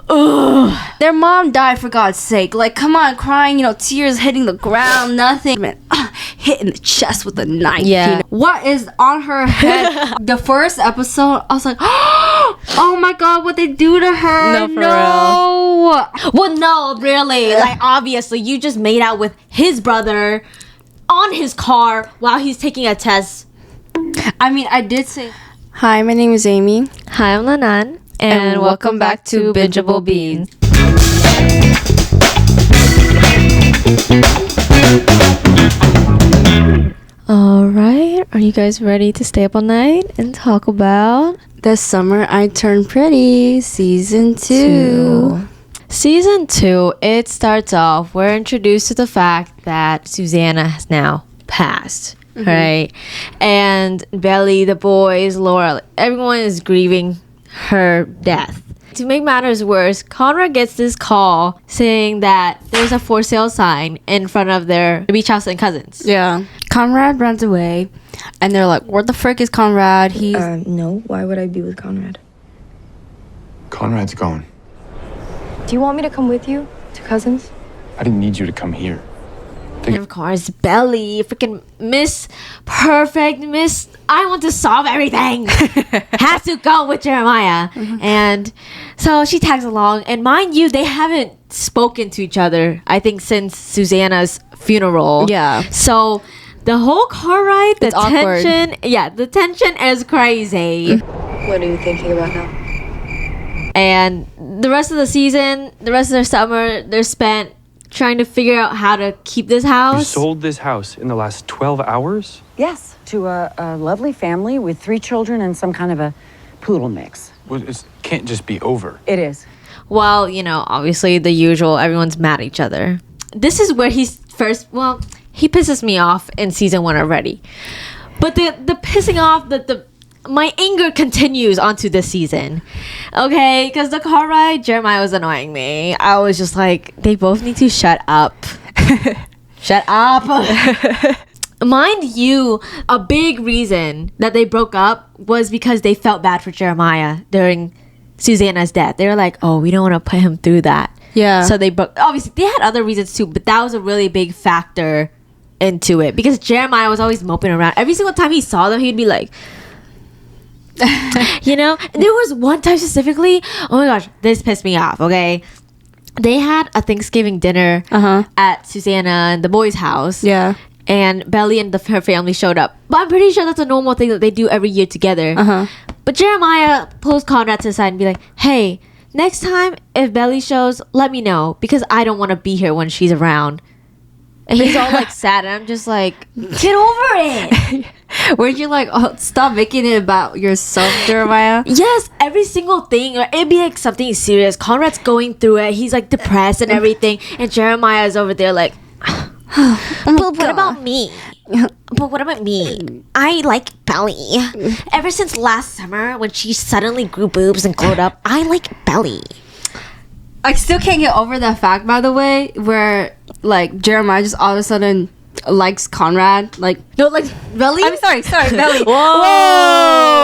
ugh. Their mom died, for God's sake. Like, come on, crying, tears hitting the ground, nothing. Hit in the chest with a knife. Yeah. What is on her head? The first episode, I was like, oh my God, what they do to her? No, for real. Well, no, really. Like, obviously, you just made out with his brother on his car while he's taking a test. I mean, I did say... Hi, my name is Amy. Hi, I'm Lanan. And welcome back to Bingeable Beans. Alright, are you guys ready to stay up all night and talk about... This Summer I Turned Pretty, Season 2. Season 2, it starts off, we're introduced to the fact that Susanna has now passed. Right? And Belly, the boys, Laurel, everyone is grieving her death. To make matters worse, Conrad gets this call saying that there's a for sale sign in front of their beach house and cousins. Yeah. Conrad runs away, and they're like, where the frick is Conrad? He's... No. Why would I be with Conrad? Conrad's gone. Do you want me to come with you to cousins? I didn't need you to come here. And of course, Belly, freaking Miss Perfect, Miss I want to solve everything, has to go with Jeremiah. And so she tags along. And mind you, they haven't spoken to each other, I think, since Susanna's funeral. Yeah. So the whole car ride, the awkward. the tension is crazy. What are you thinking about now? And the rest of the season, the rest of their summer, they're spent trying to figure out how to keep this house. You sold this house in the last 12 hours? Yes, to a lovely family with 3 children and some kind of a poodle mix. Well, it can't just be over. It is. Well, obviously the usual, everyone's mad at each other. This is where he pisses me off in season 1 already. But the pissing off, my anger continues onto this season. Okay, because the car ride, Jeremiah was annoying me. I was just like, they both need to shut up. Shut up. Mind you, a big reason that they broke up was because they felt bad for Jeremiah during Susanna's death. They were like, oh, we don't want to put him through that. Yeah. So they broke. Obviously, they had other reasons too, but that was a really big factor into it. Because Jeremiah was always moping around. Every single time he saw them, he'd be like... There was one time specifically, oh my gosh, this pissed me off. Okay, they had a Thanksgiving dinner at Susanna and the boys' house. Yeah. And Belly and her family showed up, but I'm pretty sure that's a normal thing that they do every year together. But Jeremiah pulls Conrad to the side and be like, hey, next time if Belly shows, let me know, because I don't want to be here when she's around. And he's all like sad, and I'm just like, get over it. Were you like, oh, stop making it about yourself, Jeremiah? Yes, every single thing, or it'd be like something serious. Conrad's going through it. He's like depressed and everything, and Jeremiah is over there like, but what about me? But what about me? I like Belly. Ever since last summer when she suddenly grew boobs and glowed up, I like Belly. I still can't get over that fact, by the way, where like Jeremiah just all of a sudden likes Conrad. Like, no, like Belly. I'm sorry, Belly. Whoa.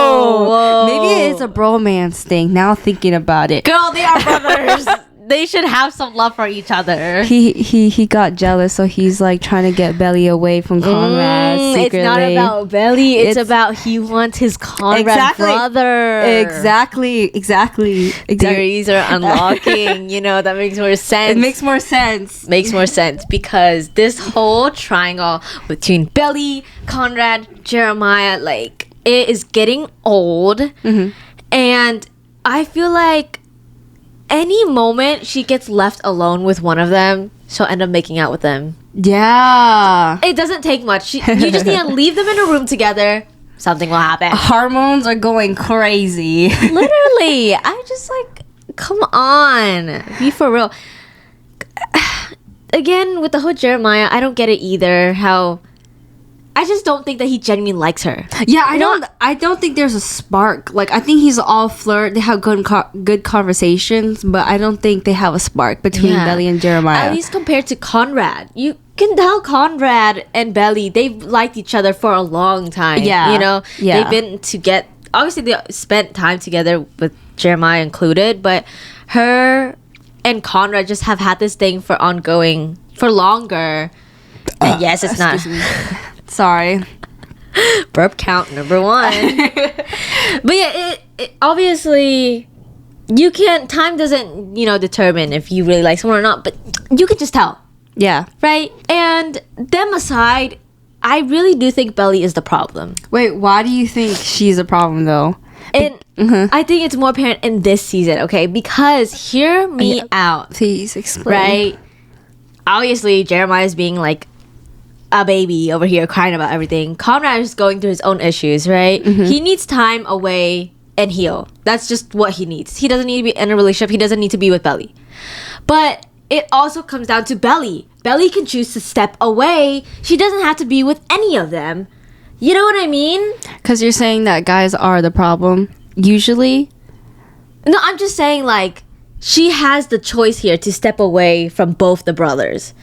Maybe it's a bromance thing. Now thinking about it, Girl, they are brothers. They should have some love for each other. He got jealous, so he's like trying to get Belly away from Conrad secretly. It's not about Belly. It's about he wants his Conrad brother. Exactly. Theories are unlocking. That makes more sense. It makes more sense. Makes more sense because this whole triangle between Belly, Conrad, Jeremiah, like, it is getting old. And I feel like any moment she gets left alone with one of them, she'll end up making out with them. Yeah. It doesn't take much. You just need to leave them in a room together. Something will happen. Hormones are going crazy. Literally. I'm just like, come on. Be for real. Again, with the whole Jeremiah, I don't get it either. How... I just don't think that he genuinely likes her. Yeah, I don't think there's a spark. Like, I think he's all flirt. They have good conversations, but I don't think they have a spark between Belly and Jeremiah. At least compared to Conrad. You can tell Conrad and Belly, they've liked each other for a long time. Yeah. They've been obviously they spent time together with Jeremiah included, but her and Conrad just have had this thing for longer. And yes, it's not. Sorry. Burp count number 1. But yeah, it obviously you can't. Time doesn't determine if you really like someone or not. But you could just tell. Yeah. Right? And them aside, I really do think Belly is the problem. Wait, why do you think she's a problem though? And I think it's more apparent in this season, okay? Because hear me out. Please explain. Right? Obviously, Jeremiah's being like a baby over here crying about everything. Conrad is going through his own issues, right? He needs time away and heal. That's just what he needs. He doesn't need to be in a relationship. He doesn't need to be with Belly. But it also comes down to Belly. Belly can choose to step away. She doesn't have to be with any of them. You know what I mean? Because you're saying that guys are the problem, usually? No, I'm just saying, like, she has the choice here to step away from both the brothers.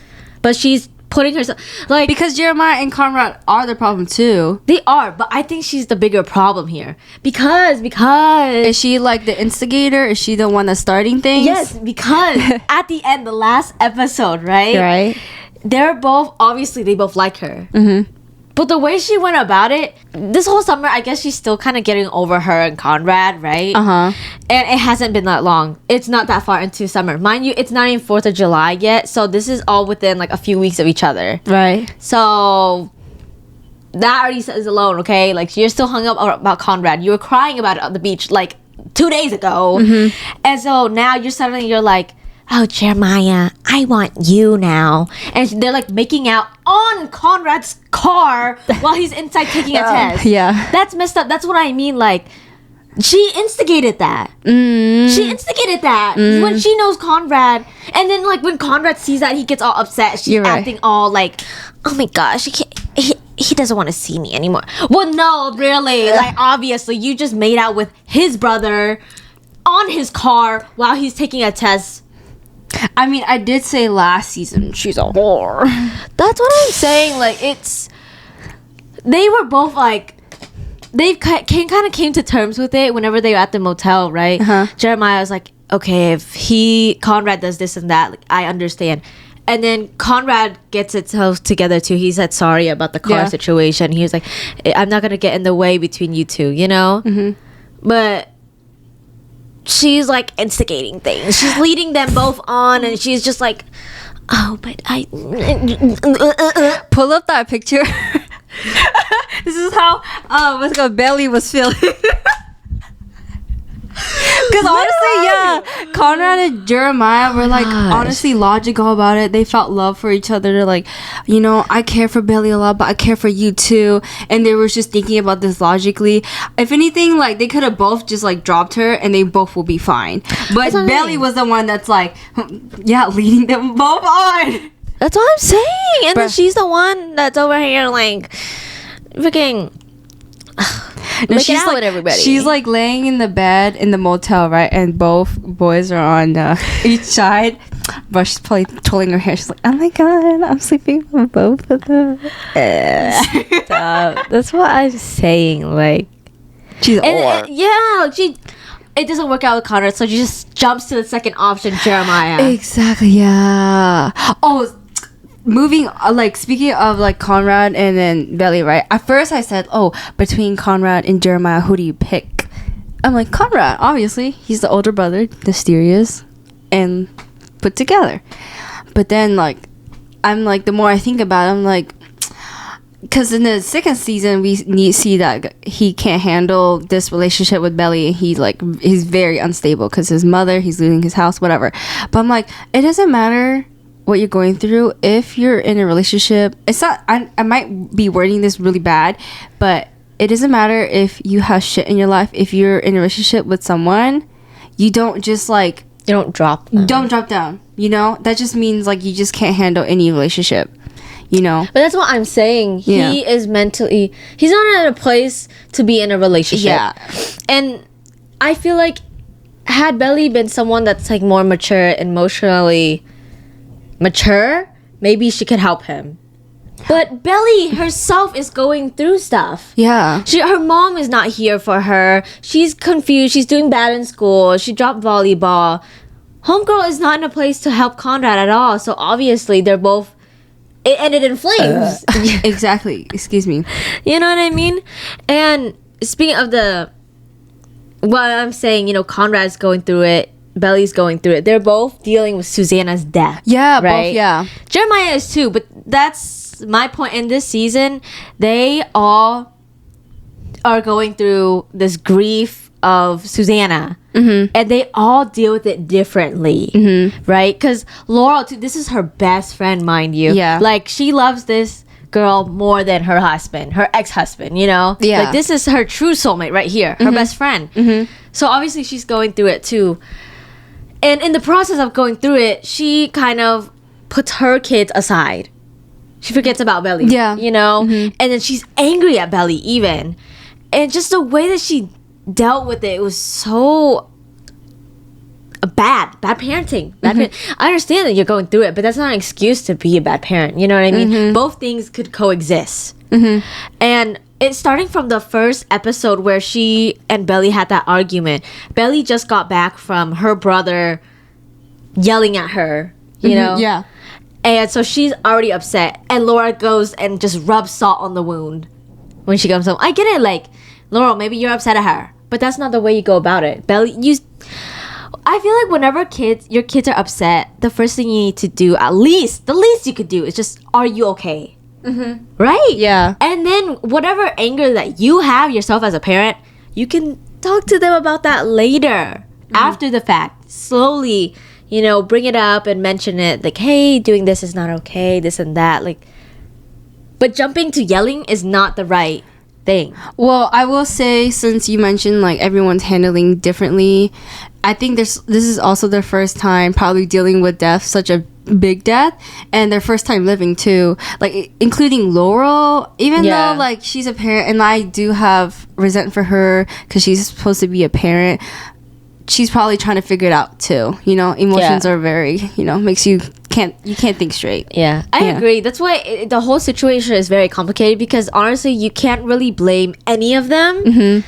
But she's putting herself... like, Because Jeremiah and Conrad are the problem, too. they are, but I think she's the bigger problem here. Because... Is she, like, the instigator? Is she the one that's starting things? Yes, because at the end, the last episode, right? Right. They're both... obviously, they both like her. Mm-hmm. But the way she went about it, this whole summer, I guess she's still kind of getting over her and Conrad, right? Uh-huh. And it hasn't been that long. It's not that far into summer. Mind you, it's not even 4th of July yet. So this is all within like a few weeks of each other. Right. So that already says alone, okay? Like, you're still hung up about Conrad. You were crying about it on the beach like 2 days ago. Mm-hmm. And so now you're like, oh, Jeremiah, I want you now. And they're like making out on Conrad's car while he's inside taking a test. Yeah. That's messed up. That's what I mean. Like, she instigated that. She instigated that when she knows Conrad. And then, like, when Conrad sees that, he gets all upset. She's acting all like, oh my gosh, he doesn't want to see me anymore. Well, no, really. Like, obviously, you just made out with his brother on his car while he's taking a test. I mean, I did say last season she's a whore. That's what I'm saying. Like, they were both like, they kind of came to terms with it whenever they were at the motel, right? Uh-huh. Jeremiah was like, okay, if Conrad does this and that, like, I understand. And then Conrad gets itself together too. He said sorry about the car situation. He was like, I'm not gonna get in the way between you two, you know? Mm-hmm. But she's like instigating things. She's leading them both on, and she's just like, oh, but I Pull up that picture. This is how Belly was feeling. Because honestly, Conrad and Jeremiah were like honestly logical about it. They felt love for each other. They're like, I care for Belly a lot, but I care for you too. And they were just thinking about this logically. If anything, like, they could have both just like dropped her and they both will be fine. But Belly was the one that's like, leading them both on. That's what I'm saying. And then she's the one that's over here like freaking making out with everybody. She's like laying in the bed in the motel, right? And both boys are on each side. But she's probably twirling her hair. She's like, oh my god, I'm sleeping with both of them. That's what I'm saying. Like, she's it doesn't work out with Conrad, so she just jumps to the second option, Jeremiah. Exactly, yeah. Oh, speaking of like Conrad and then Belly, right? At first I said, between Conrad and Jeremiah, who do you pick? I'm like, Conrad, obviously. He's the older brother, mysterious and put together. But then, like, I'm like, the more I think about it, I'm like, because in the second season we see that he can't handle this relationship with Belly, and he's very unstable because his mother, he's losing his house, whatever. But I'm like, it doesn't matter what you're going through if you're in a relationship. It's not, I might be wording this really bad, but it doesn't matter if you have shit in your life. If you're in a relationship with someone, you don't just like, you don't drop them. Don't drop down, that just means like you just can't handle any relationship. But that's what I'm saying. He is mentally, he's not in a place to be in a relationship. Yeah. And I feel like had Belly been someone that's like more mature, emotionally mature, maybe she could help him. But Belly herself is going through stuff. Yeah. Her mom is not here for her. She's confused. She's doing bad in school. She dropped volleyball. Homegirl is not in a place to help Conrad at all. So obviously they're both. It ended in flames. Exactly. Excuse me. You know what I mean? And speaking of what I'm saying, Conrad's going through it. Belly's going through it. They're both dealing with Susanna's death. Yeah, right? both, yeah. Jeremiah is too, but that's my point in this season. They all are going through this grief of Susanna. Mm-hmm. And they all deal with it differently. Mm-hmm. Right? Because Laurel, too, this is her best friend, mind you. Yeah. Like, she loves this girl more than her husband, her ex-husband, Yeah. Like, this is her true soulmate right here, her best friend. Mm-hmm. So obviously she's going through it too. And in the process of going through it, she kind of puts her kids aside. She forgets about Belly. Yeah. And then she's angry at Belly even. And just the way that she dealt with it was so bad parenting. I understand that you're going through it, but that's not an excuse to be a bad parent. You know what I mean? Both things could coexist. And it's starting from the first episode where she and Belly had that argument. Belly just got back from her brother yelling at her, you know? Yeah. And so she's already upset. And Laura goes and just rubs salt on the wound when she comes home. I get it, like, Laurel, maybe you're upset at her, but that's not the way you go about it. Belly, I feel like whenever your kids are upset, the first thing you need to do, the least you could do is just, are you okay? Mm-hmm. Right? Yeah. And then whatever anger that you have yourself as a parent, you can talk to them about that later, after the fact. Slowly, bring it up and mention it. Like, hey, doing this is not okay, this and that. Like, but jumping to yelling is not the right thing. Well, I will say, since you mentioned like everyone's handling differently, I think this is also their first time probably dealing with death, such a big death, and their first time living too, like including Laurel, even though like she's a parent and I do have resent for her because she's supposed to be a parent. She's probably trying to figure it out too. Emotions are very, makes you can't think straight. Yeah, I agree. That's why the whole situation is very complicated, because honestly, you can't really blame any of them,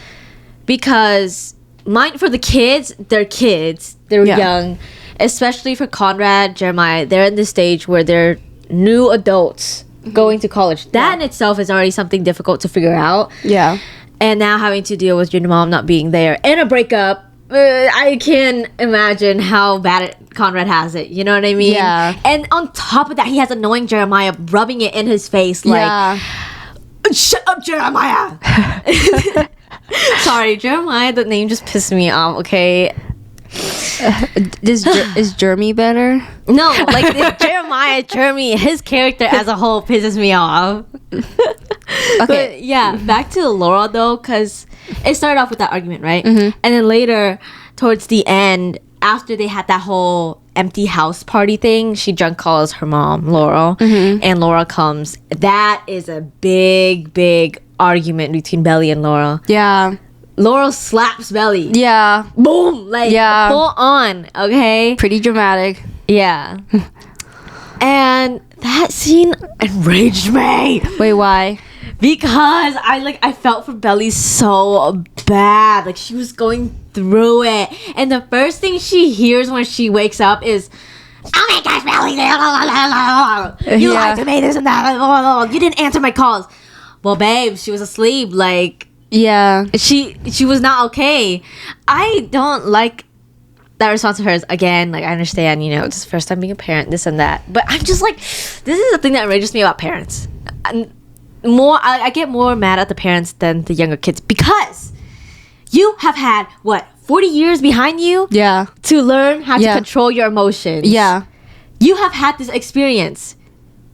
because for the kids, they're young, especially for Conrad, Jeremiah. They're in this stage where they're new adults going to college. That in itself is already something difficult to figure out. Yeah, and now having to deal with your mom not being there and a breakup. I can imagine how bad Conrad has it. You know what I mean? Yeah. And on top of that, he has annoying Jeremiah rubbing it in his face. Like, shut up, Jeremiah. Sorry, Jeremiah, the name just pissed me off, okay? Is Jeremy better? No, like Jeremy, his character as a whole pisses me off. Okay. But yeah, back to Laura though, because it started off with that argument, right? And then later, towards the end, after they had that whole empty house party thing, she drunk calls her mom, Laurel, and Laura comes. That is a big argument between Belly and Laurel. Yeah. Laurel slaps Belly. Yeah. Boom! Like, full on, okay? Pretty dramatic. Yeah. And that scene enraged me. Wait, why? Because I felt for Belly so bad. Like, she was going through it. And the first thing she hears when she wakes up is, oh my gosh, Belly! You lied to me, this and that. You didn't answer my calls. Well, babe, she was asleep. Like, yeah. She was not okay. I don't like that response of hers. Again, like, I understand, it's the first time being a parent, this and that. But I'm just like, this is the thing that enrages me about parents. I get more mad at the parents than the younger kids, because you have had 40 years behind you to learn how to control your emotions. You have had this experience,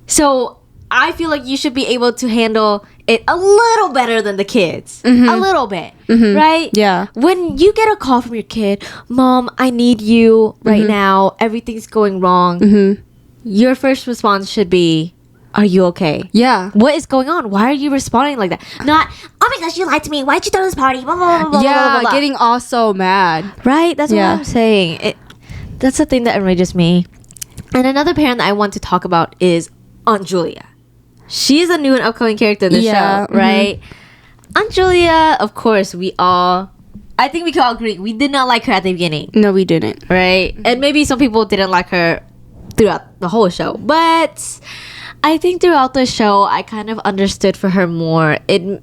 so I feel like you should be able to handle it a little better than the kids. A little bit, right? Yeah. When you get a call from your kid, Mom, I need you right now, everything's going wrong, your first response should be, are you okay? Yeah. What is going on? Why are you responding like that? Not, oh my gosh, you lied to me. Why'd you throw this party? Blah, blah, blah, blah, Yeah, blah, blah. getting all so mad. Right? That's what I'm saying. That's the thing that enrages me. And another parent that I want to talk about is Aunt Julia. She's a new and upcoming character in the show, right? Aunt Julia, of course, we all I think we can all agree we did not like her at the beginning, No, we didn't. right? And maybe some people didn't like her throughout the whole show, but I think throughout the show I kind of understood for her more. It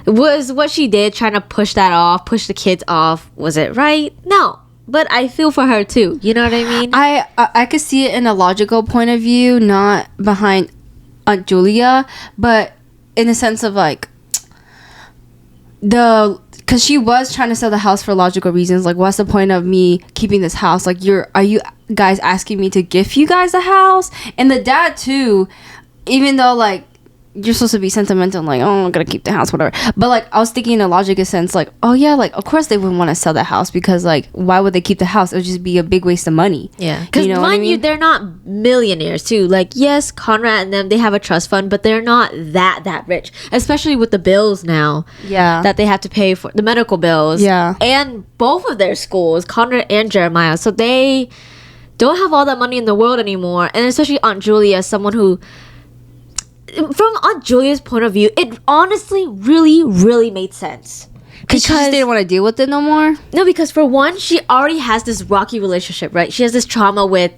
was what she did, trying to push the kids off. Was it right? No, but I feel for her too. You know what I mean? I could see it in a logical point of view, not behind Aunt Julia, but in the sense of like because she was trying to sell the house for logical reasons. Like, what's the point of me keeping this house? Like, are you guys asking me to gift you guys a house? And the dad too, even though like you're supposed to be sentimental, like, oh, I'm gonna keep the house, whatever. But like, I was thinking in a logical sense, like, oh yeah, like of course they wouldn't want to sell the house, because like, why would they keep the house? It would just be a big waste of money. Yeah, because you know mind what I mean? you, they're not millionaires too. Like, yes, Conrad and them, they have a trust fund, but they're not that rich, especially with the bills now. Yeah. That they have to pay for the medical bills. Yeah. And both of their schools, Conrad and Jeremiah, so they don't have all that money in the world anymore. And especially Aunt Julia, someone who, from Aunt Julia's point of view, it honestly really made sense. Because she just didn't want to deal with it no more. No, because for one, she already has this rocky relationship, right? She has this trauma with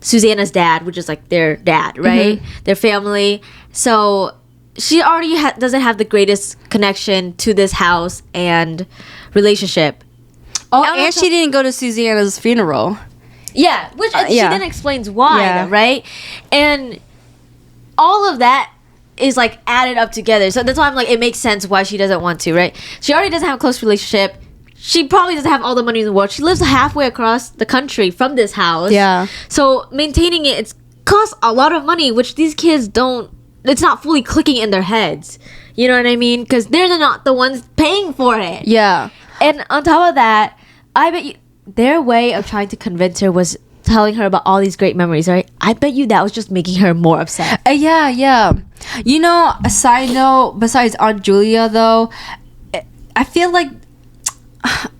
Susanna's dad, which is like their dad, right? Their family. So she already doesn't have the greatest connection to this house and relationship. Oh, and she didn't go to Susanna's funeral. Yeah, which she yeah. then explains why, Yeah. right? And all of that is like added up together. So that's why I'm like, it makes sense why she doesn't want to, right? She already doesn't have a close relationship. She probably doesn't have all the money in the world. She lives halfway across the country from this house. Yeah. So maintaining it costs a lot of money, which these kids don't, it's not fully clicking in their heads. You know what I mean? Because they're not the ones paying for it. Yeah. And on top of that, I bet you their way of trying to convince her was telling her about all these great memories, right? I bet you that was just making her more upset. Yeah. You know, a side note, besides Aunt Julia, though, I feel like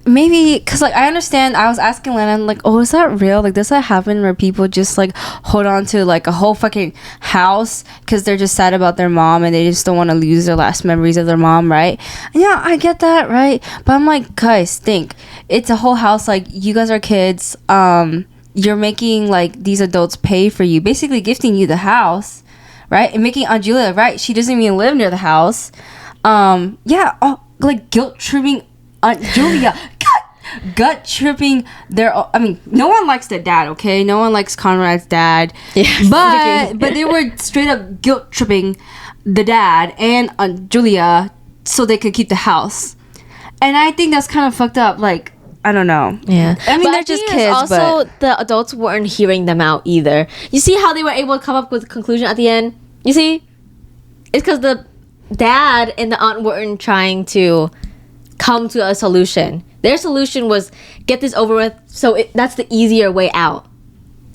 maybe, because like I understand, I was asking Lennon, like, oh, is that real? Like, does that happen where people just like hold on to like a whole fucking house because they're just sad about their mom and they just don't want to lose their last memories of their mom, right? And yeah, I get that, right? But I'm like, guys, think. It's a whole house. Like, you guys are kids. You're making like these adults pay for you, basically gifting you the house, right? And making Aunt Julia, right? She doesn't even live near the house. Like guilt tripping Aunt Julia, gut tripping their. I mean, no one likes the dad, okay? No one likes Conrad's dad. Yeah, but they were straight up guilt tripping the dad and Aunt Julia so they could keep the house, and I think that's kind of fucked up. Like, I don't know. Yeah. I mean, But they're just think kids, it's also, the adults weren't hearing them out either. You see how they were able to come up with a conclusion at the end? You see? It's because the dad and the aunt weren't trying to come to a solution. Their solution was get this over with, so that's the easier way out.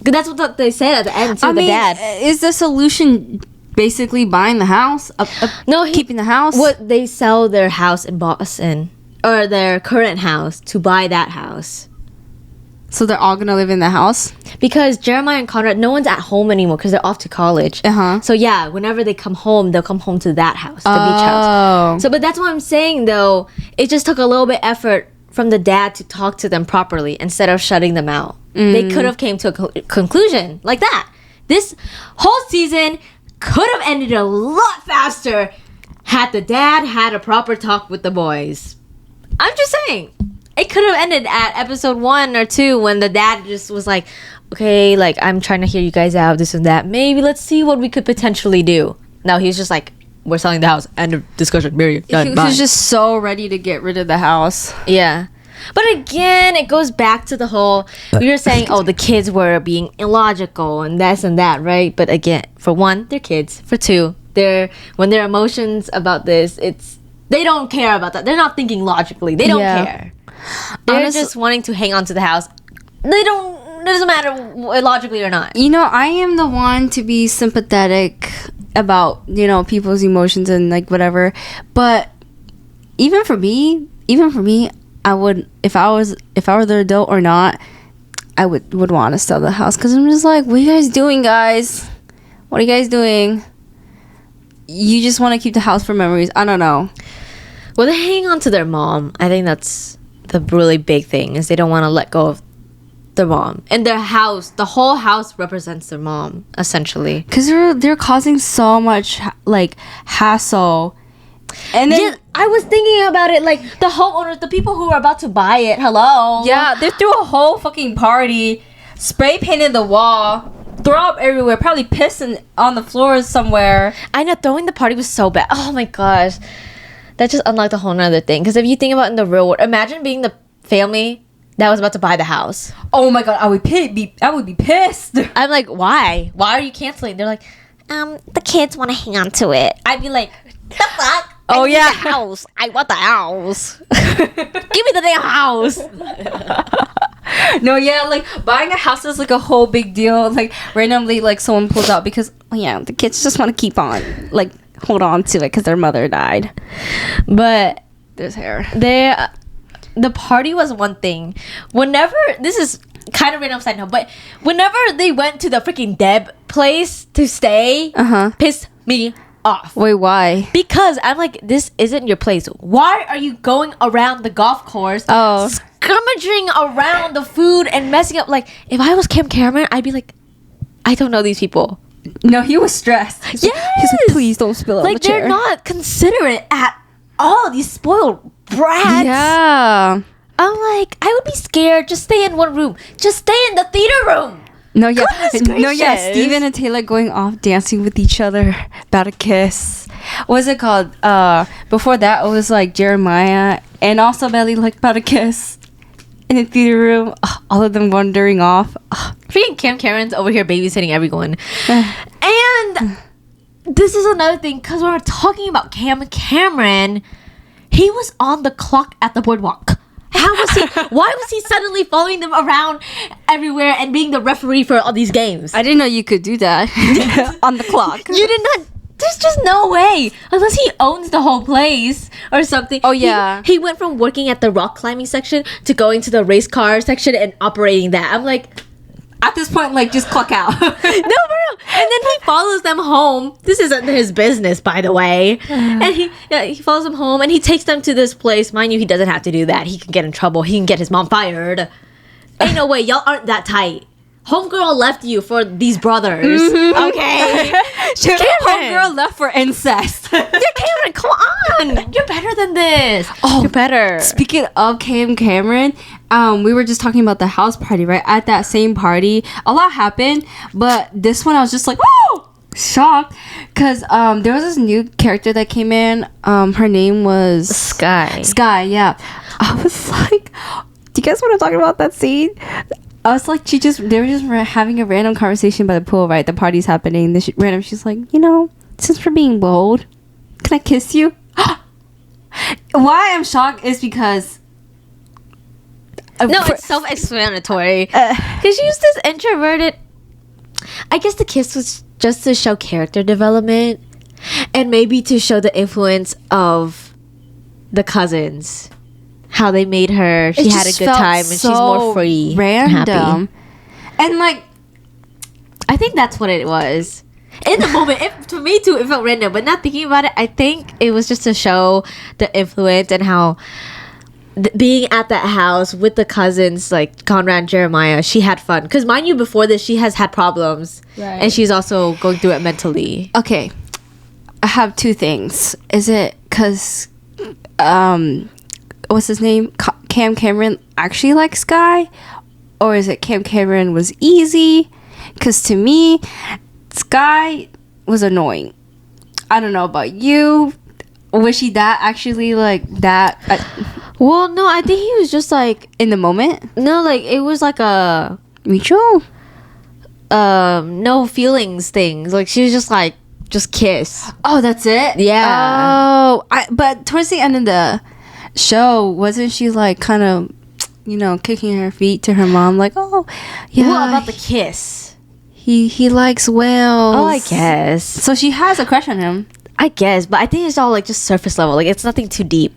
'Cause that's what they said at the end to the dad. Is the solution basically buying the house? No, keeping the house? What, they sell their house in Boston, or their current house, to buy that house. So they're all gonna live in the house? Because Jeremiah and Conrad, no one's at home anymore because they're off to college. So yeah, whenever they come home, they'll come home to that house, the beach house. So, but that's what I'm saying though. It just took a little bit effort from the dad to talk to them properly instead of shutting them out. They could have came to a conclusion like that. This whole season could have ended a lot faster had the dad had a proper talk with the boys. I'm just saying. It could have ended at episode 1 or 2 when the dad just was like, okay, like, I'm trying to hear you guys out, this and that. Maybe let's see what we could potentially do. No, he was just like, we're selling the house. End of discussion. Period. Done. He Bye. was just so ready to get rid of the house. Yeah. But again, it goes back to the whole, we were saying, oh, the kids were being illogical and this and that, right? But again, for one, they're kids. For two, when their emotions about this, they don't care about that. They're not thinking logically. They don't care. They're just wanting to hang on to the house. It doesn't matter logically or not. You know, I am the one to be sympathetic about, you know, people's emotions and like whatever. But even for me, I would, if I were the adult or not, I would want to sell the house, because I'm just like, what are you guys doing, guys? What are you guys doing? You just want to keep the house for memories. I don't know. Well, they hang on to their mom. I think that's the really big thing, is they don't want to let go of their mom. And their house, the whole house represents their mom, essentially. Because they're causing so much, like, hassle. And then... Yeah, I was thinking about it, like, the homeowners, the people who are about to buy it, hello? Yeah, they threw a whole fucking party, spray painted the wall, throw up everywhere, probably pissing on the floors somewhere. I know, throwing the party was so bad. Oh my gosh. That just unlocked a whole nother thing. Because if you think about it in the real world, imagine being the family that was about to buy the house. Oh my god, I would be pissed. I'm like, why? Why are you canceling? They're like, the kids want to hang on to it. I'd be like, the fuck? Oh, I need yeah. the house. I want the house. Give me the damn house. No, yeah, like buying a house is like a whole big deal. Like randomly, like someone pulls out because the kids just want to keep on, like hold on to it because their mother died. But There's hair. the party was one thing. Whenever, this is kind of random side note, but whenever they went to the freaking Deb place to stay, pissed me off. Wait, why? Because I'm like, this isn't your place. Why are you going around the golf course, scrummaging around the food and messing up? Like, if I was Kim Cameron, I'd be like, I don't know these people. No, he was stressed. He's like, please don't spill it on the Like, chair. they're not considerate at all. These spoiled brats. Yeah. I'm like, I would be scared. Just stay in one room. Just stay in the theater room. No, yeah. Goodness No, yeah. gracious. Steven and Taylor going off dancing with each other, about to kiss. What's it called? Before that, it was like Jeremiah and also Belly, like about to kiss in the theater room. All of them wandering off. Freaking Kim Cameron's over here babysitting everyone. And this is another thing, because when we're talking about Cam Cameron, he was on the clock at the boardwalk. How was he? Why was he suddenly following them around everywhere and being the referee for all these games? I didn't know you could do that on the clock. You did not. There's just no way, unless he owns the whole place or something. Oh, yeah. He went from working at the rock climbing section to going to the race car section and operating that. I'm like, At this point, like, just clock out. no, for real. And then he follows them home. This isn't his business, by the way. And he follows them home and he takes them to this place. Mind you, he doesn't have to do that. He can get in trouble. He can get his mom fired. Ain't no way. Y'all aren't that tight. Homegirl left you for these brothers. Okay. Homegirl left for incest. Cameron, come on. You're better than this. You're better. Speaking of Cam Cameron, we were just talking about the house party, right? At that same party, a lot happened, but this one I was just like, oh, shocked, because there was this new character that came in. Her name was Skye. Skye, yeah. I was like, do you guys want to talk about that scene? I was like, they were just having a random conversation by the pool, right? The party's happening. She's like, since we're being bold, can I kiss you? Why I'm shocked is because... No, it's self-explanatory. Because she was this introverted... I guess the kiss was just to show character development. And maybe to show the influence of the cousins. How they made her... She had a good time and she's more free. Random. And happy. And like... I think that's what it was. In the moment, to me too, it felt random. But not thinking about it, I think it was just to show the influence and how being at that house with the cousins, like Conrad and Jeremiah, she had fun. Because mind you, before this, she has had problems. Right. And she's also going through it mentally. Okay. I have two things. Is it because... what's his name? Cam Cameron actually likes Skye? Or is it Cam Cameron was easy? Because to me... Skye was annoying. I don't know about you. Was she that actually like that? Well, no, I think he was just like In the moment? no, like it was like a Mutual? no feelings things. Like she was just like just kiss. Oh, that's it? Yeah. Oh, but towards the end of the show, wasn't she like kind of, kicking her feet to her mom? Like, oh, yeah. What about the kiss? He likes whales. Oh, I guess. So she has a crush on him. I guess, but I think it's all like just surface level. Like it's nothing too deep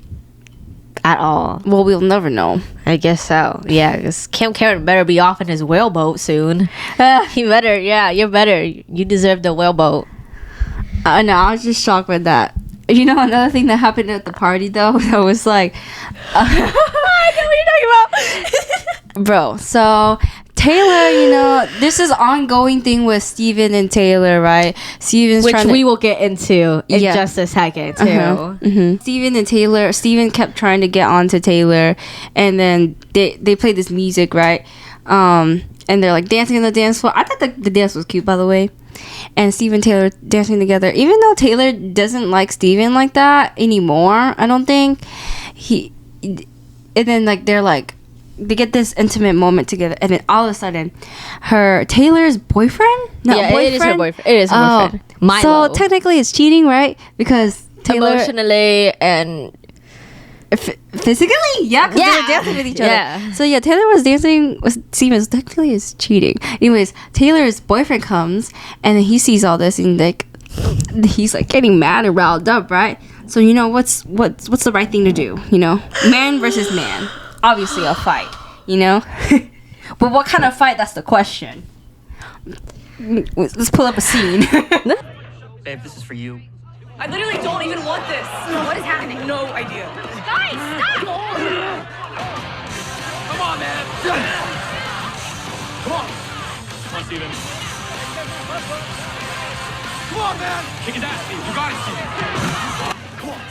at all. Well, we'll never know. I guess so. Yeah, because Cam Cameron better be off in his whaleboat soon. He better. Yeah, you're better. You deserve the whaleboat. No, I was just shocked by that. You know, another thing that happened at the party though, that was like, I know what you're talking about. bro. So Taylor, you know, this is ongoing thing with Steven and Taylor, right? Steven's Which trying we will get into in just a second too. Steven and Taylor. Steven kept trying to get on to Taylor, and then they played this music, right? And they're like dancing on the dance floor. I thought the dance was cute, by the way. And Steven and Taylor dancing together, even though Taylor doesn't like Steven like that anymore. I don't think and then like they get this intimate moment together, and then all of a sudden Taylor's boyfriend, It is her boyfriend. It is her boyfriend. Milo. So technically it's cheating, right? Because Taylor emotionally and physically, yeah, because they were dancing with each other. Yeah. So yeah, Taylor was dancing with Steven. So technically it's cheating. Anyways, Taylor's boyfriend comes, and then he sees all this, and like he's like getting mad and riled up, right? So you know what's the right thing to do? You know, man versus man. Obviously a fight, you know. But what kind of fight? That's the question. Let's pull up a scene. Babe, this is for you. I literally don't even want this. What is happening? No idea. Guys, stop! Come on, man! Come on! Come on, Steven. Come on, man! Kick his ass, Steve. You got it, Steven. Come on.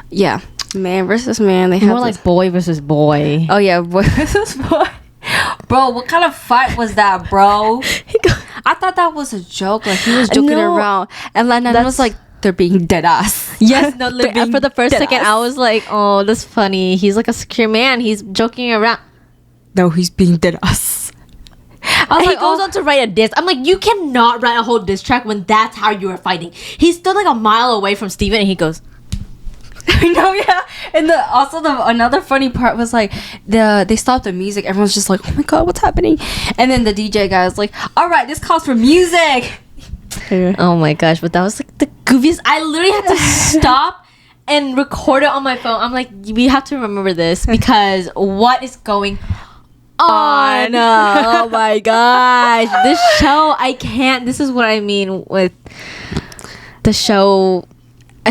Yeah, man versus man. They have more like boy versus boy. Oh yeah, boy versus boy. Bro, what kind of fight was that, bro? I thought that was a joke. Like he was joking around, and Lennon was like, "They're being dead ass." Yes, no. For the first second, I was like, "Oh, that's funny." He's like a secure man. He's joking around. No, he's being dead ass. And he goes on to write a diss. I'm like, you cannot write a whole diss track when that's how you are fighting. He stood like a mile away from Steven, and he goes. I know, yeah. And another funny part was like they stopped the music. Everyone's just like, "Oh my god, what's happening?" And then the DJ guy was like, "All right, this calls for music." Oh my gosh, but that was like the goofiest. I literally had to stop and record it on my phone. I'm like, we have to remember this because what is going on? Oh my gosh, this show, I can't. This is what I mean with the show.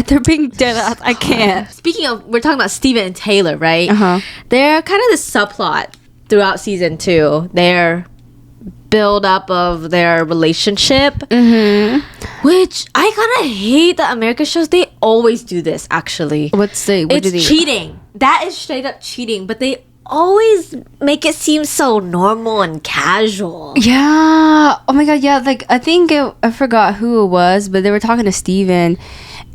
They're being dead ass. I can't. Speaking of, we're talking about Steven and Taylor, right? They're kind of this subplot throughout season 2. Their build up of their relationship, which I kind of hate that American shows. They always do this. Actually, it's cheating. That is straight up cheating. But they always make it seem so normal and casual. Yeah. Oh my god. Yeah. Like I forgot who it was, but they were talking to Steven.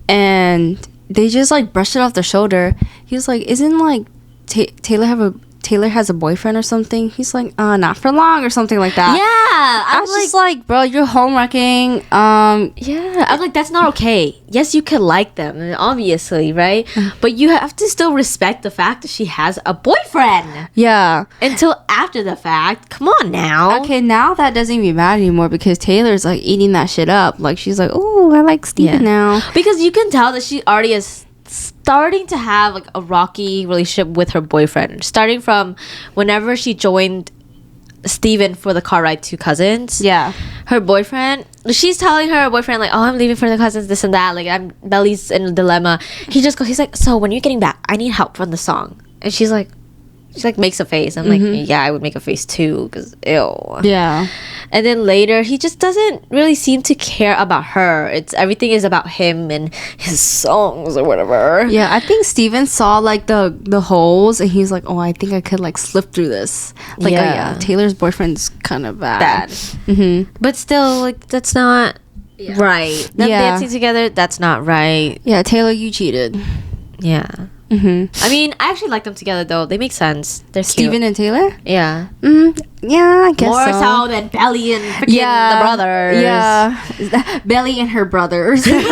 And they just like brushed it off their shoulder. He was like, "Isn't like Taylor has a boyfriend or something?" He's like, "Not for long," or something like that. Yeah, I was just like, "Bro, you're homewrecking." Yeah, I'm like, that's not okay. Yes, you could like them, obviously, right? But you have to still respect the fact that she has a boyfriend. Yeah. Until after the fact. Come on now. Okay, now that doesn't even matter anymore because Taylor's like eating that shit up. Like she's like, "Oh, I like Steven now." Because you can tell that she already is starting to have like a rocky relationship with her boyfriend. Starting from whenever she joined Steven for the car ride to Cousins. Yeah. Her boyfriend, she's telling her boyfriend like, "Oh, I'm leaving for the Cousins, this and that. Like, Belly's in a dilemma." He's like, "So when you're getting back, I need help from the song." And she makes a face. I'm like, yeah, I would make a face too, because ew. Yeah. And then later, he just doesn't really seem to care about her. Everything is about him and his songs or whatever. Yeah, I think Steven saw like the holes, and he's like, "Oh, I think I could like slip through this." Like, yeah, Taylor's boyfriend's kind of bad. But still, like, that's not right. Them dancing together, that's not right. Yeah, Taylor, you cheated. Yeah. I mean, I actually like them together though. They make sense. They're cute. Steven and Taylor? Yeah. Yeah, I guess more so than Belly and freaking the brothers. Yeah. Belly and her brothers. Belly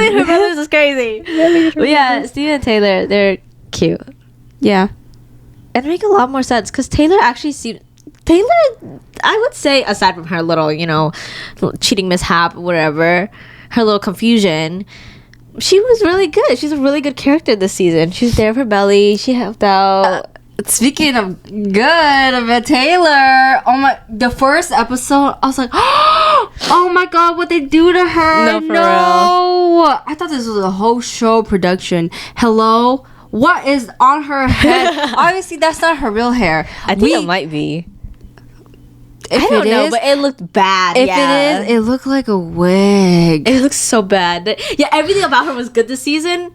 and her brothers is crazy. But yeah, Steven and Taylor, they're cute. Yeah. And make a lot more sense because Taylor actually seemed... Taylor, I would say, aside from her little, cheating mishap, whatever, her little confusion... She was really good. She's a really good character this season. She was there for Belly. She helped out. speaking of good, of Taylor, oh my, the first episode, I was like, oh my god, what they do to her? No, for real. I thought this was a whole show production. Hello? What is on her head? Obviously, that's not her real hair. I think it might be. If I don't it know, is- but it looked bad. If it is, it looked like a wig. It looks so bad. Yeah, everything about her was good this season,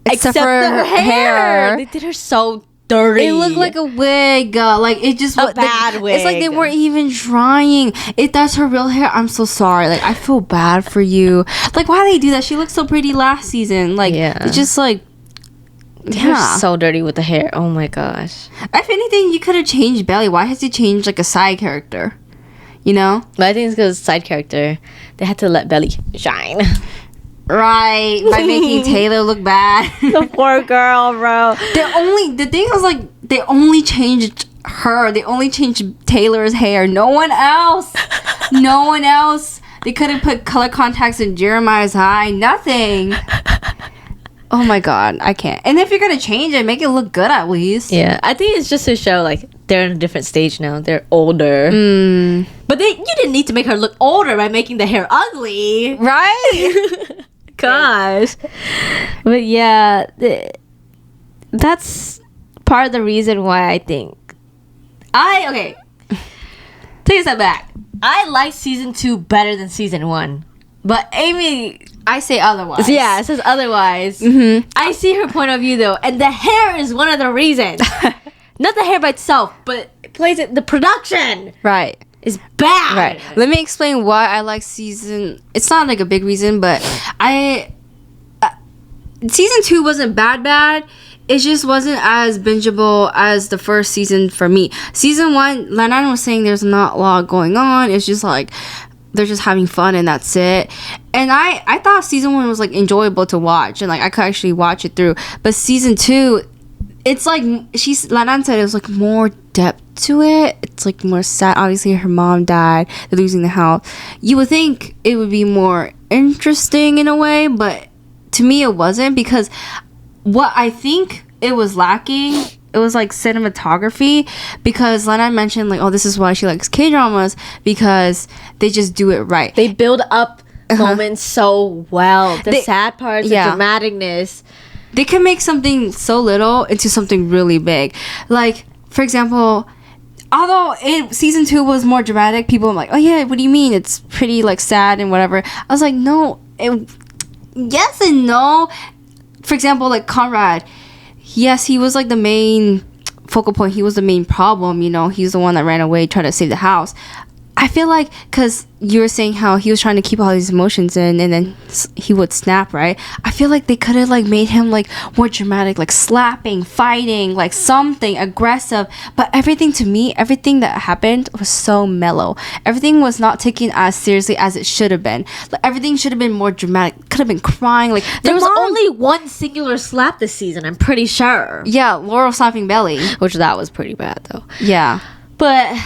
Except for her her hair. They did her so dirty. It looked like a wig. Like it just A was bad It's like they wig. weren't even trying. If that's her real hair, I'm so sorry. Like I feel bad for you. Like why they do that? She looked so pretty last season. Like it's just like They're so dirty with the hair. Oh my gosh. If anything, you could have changed Belly. Why has he changed like a side character? You know? But I think it's because side character. They had to let Belly shine. Right. By making Taylor look bad. The poor girl, bro. The thing was like they only changed her. They only changed Taylor's hair. No one else. No one else. They couldn't put color contacts in Jeremiah's eye. Nothing. Oh my god, I can't. And if you're gonna change it, make it look good at least. Yeah, I think it's just to show like they're in a different stage now. They're older. But you didn't need to make her look older by making the hair ugly. Right? Gosh. But yeah, that's part of the reason why I think okay. Take a step back. I like season 2 better than season 1. But Amy, I say otherwise. yeah, it says otherwise. I see her point of view though, and the hair is one of the reasons. Not the hair by itself, but it plays it. The production Right. is bad. Right. Let me explain why I like season. It's not like a big reason, but season 2 wasn't bad. It just wasn't as bingeable as the first season for me. Season 1, Lanan was saying there's not a lot going on. It's just like they're just having fun and that's it. And I thought season 1 was like enjoyable to watch and like I could actually watch it through. But season 2, it's like Lanan said it was like more depth to it. It's like more sad. Obviously her mom died. They're losing the house. You would think it would be more interesting in a way, but to me it wasn't, because what I think it was lacking, it was like cinematography, because Lana mentioned like, oh, this is why she likes K-dramas, because they just do it right. They build up moments so well. The sad parts, the dramaticness. They can make something so little into something really big. Like, for example, although season 2 was more dramatic, people were like, oh yeah, what do you mean? It's pretty like sad and whatever. I was like, no, yes and no. For example, like Conrad, yes, he was like the main focal point. He was the main problem, you know. He's the one that ran away, tried to save the house. I feel like, because you were saying how he was trying to keep all these emotions in and then he would snap, right? I feel like they could have like made him like more dramatic, like slapping, fighting, like something aggressive. But everything that happened was so mellow. Everything was not taken as seriously as it should have been. Like everything should have been more dramatic. Could have been crying. Like There was only one singular slap this season, I'm pretty sure. Yeah, Laurel slapping Belly. Which that was pretty bad though. Yeah. But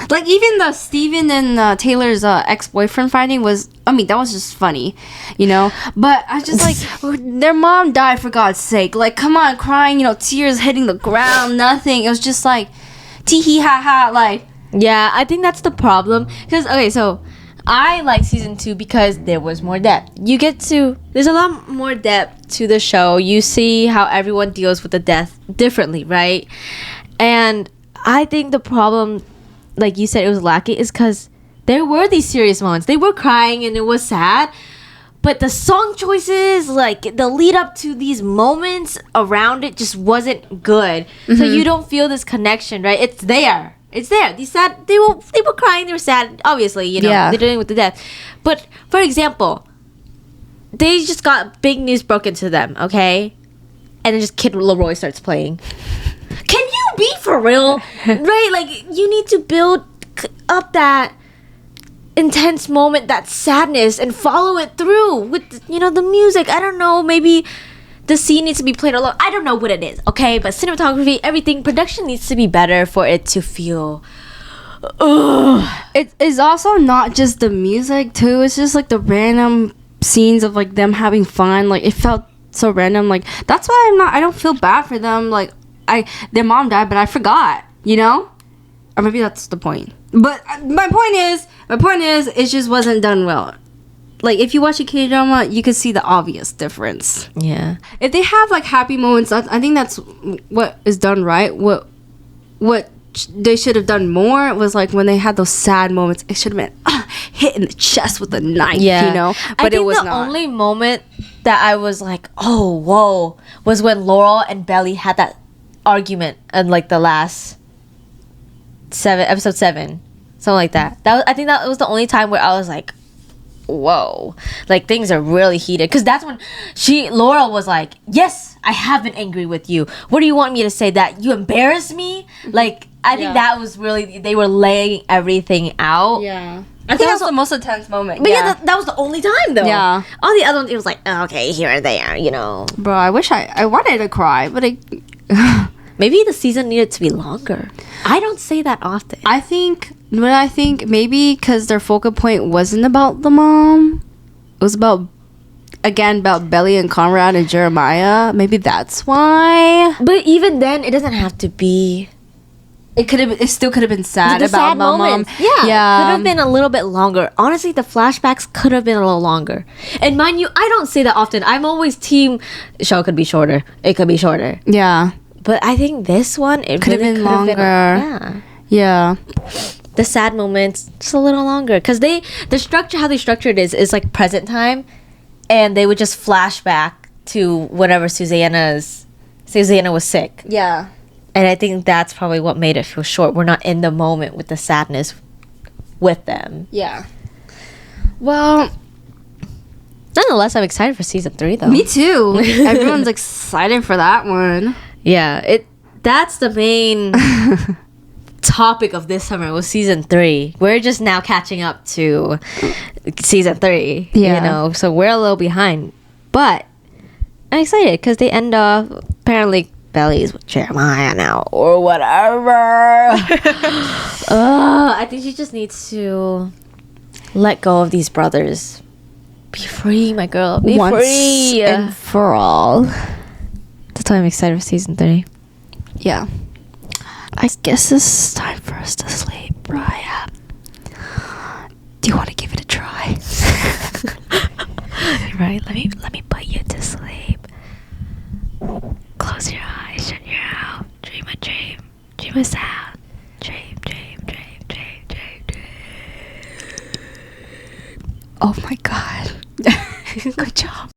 like even the Steven and Taylor's ex-boyfriend fighting was, I mean, that was just funny, you know. But I just like their mom died, for God's sake. Like, come on, crying, you know, tears hitting the ground, nothing. It was just like tee hee ha ha. Like, yeah, I think that's the problem. Because okay, so I like season 2 because there was more depth. There's a lot more depth to the show. You see how everyone deals with the death differently, right? And I think the problem, like you said, it was lacking, is because there were these serious moments. They were crying and it was sad, but the song choices, like the lead up to these moments around it, just wasn't good. So you don't feel this connection, right? It's there. These sad. They were crying. They were sad. Obviously, you know, they're dealing with the death. But for example, they just got big news broken to them. Okay, and then just Kid Leroy starts playing. Can you be for real? Right? Like, you need to build up that intense moment, that sadness, and follow it through with, you know, the music. I don't know, maybe the scene needs to be played alone. I don't know what it is, okay? But cinematography, everything, production needs to be better for it to feel... it is also not just the music, too. It's just, like, the random scenes of, like, them having fun. Like, it felt so random. Like, that's why I don't feel bad for them. Like, their mom died, but I forgot, you know? Or maybe that's the point. But my point is, it just wasn't done well. Like, if you watch a K-drama, you can see the obvious difference. Yeah. If they have, like, happy moments, I think that's what is done right. What they should have done more was, like, when they had those sad moments, it should have been hit in the chest with a knife, you know? But it was not. The only moment that I was like, oh, whoa, was when Laurel and Belly had that argument in, like, the last episode 7. Something like that. I think that was the only time where I was like, whoa, like things are really heated, because that's when Laurel was like, yes, I have been angry with you. What do you want me to say, that you embarrassed me? Like, I think that was really, they were laying everything out. Yeah, I think that was the most intense moment. But yeah, that was the only time though. Yeah, all the other ones, it was like, oh, okay, here and there, you know. Bro, I wish I wanted to cry, but maybe the season needed to be longer. I don't say that often. I think maybe because their focal point wasn't about the mom. It was about Belly and Conrad and Jeremiah. Maybe that's why. But even then, it doesn't have to be. It still could have been sad the about sad my mom. Yeah. Could have been a little bit longer. Honestly, the flashbacks could have been a little longer. And mind you, I don't say that often. I'm always team, show could be shorter. It could be shorter. Yeah. But I think this one, it could have been longer. Yeah. The sad moments, just a little longer. Because how they structured it is like present time. And they would just flash back to whenever Susanna was sick. Yeah. And I think that's probably what made it feel short. We're not in the moment with the sadness with them. Yeah. Well, nonetheless, I'm excited for season 3, though. Me too. Everyone's excited for that one. Yeah, that's the main topic of this summer was season 3. We're just now catching up to season 3. Yeah. You know, so we're a little behind. But I'm excited because they end off, apparently, Belly's with Jeremiah now or whatever. I think she just needs to let go of these brothers. Be free, my girl. Be Once free and for all. That's why I'm excited for season 3. Yeah. I guess it's time for us to sleep, Raya. Do you want to give it a try? Right, let me put you to sleep. Close your eyes, shut your mouth. Dream a dream. Dream a sound. Dream, dream, dream, dream, dream, dream. Oh my god. Good job.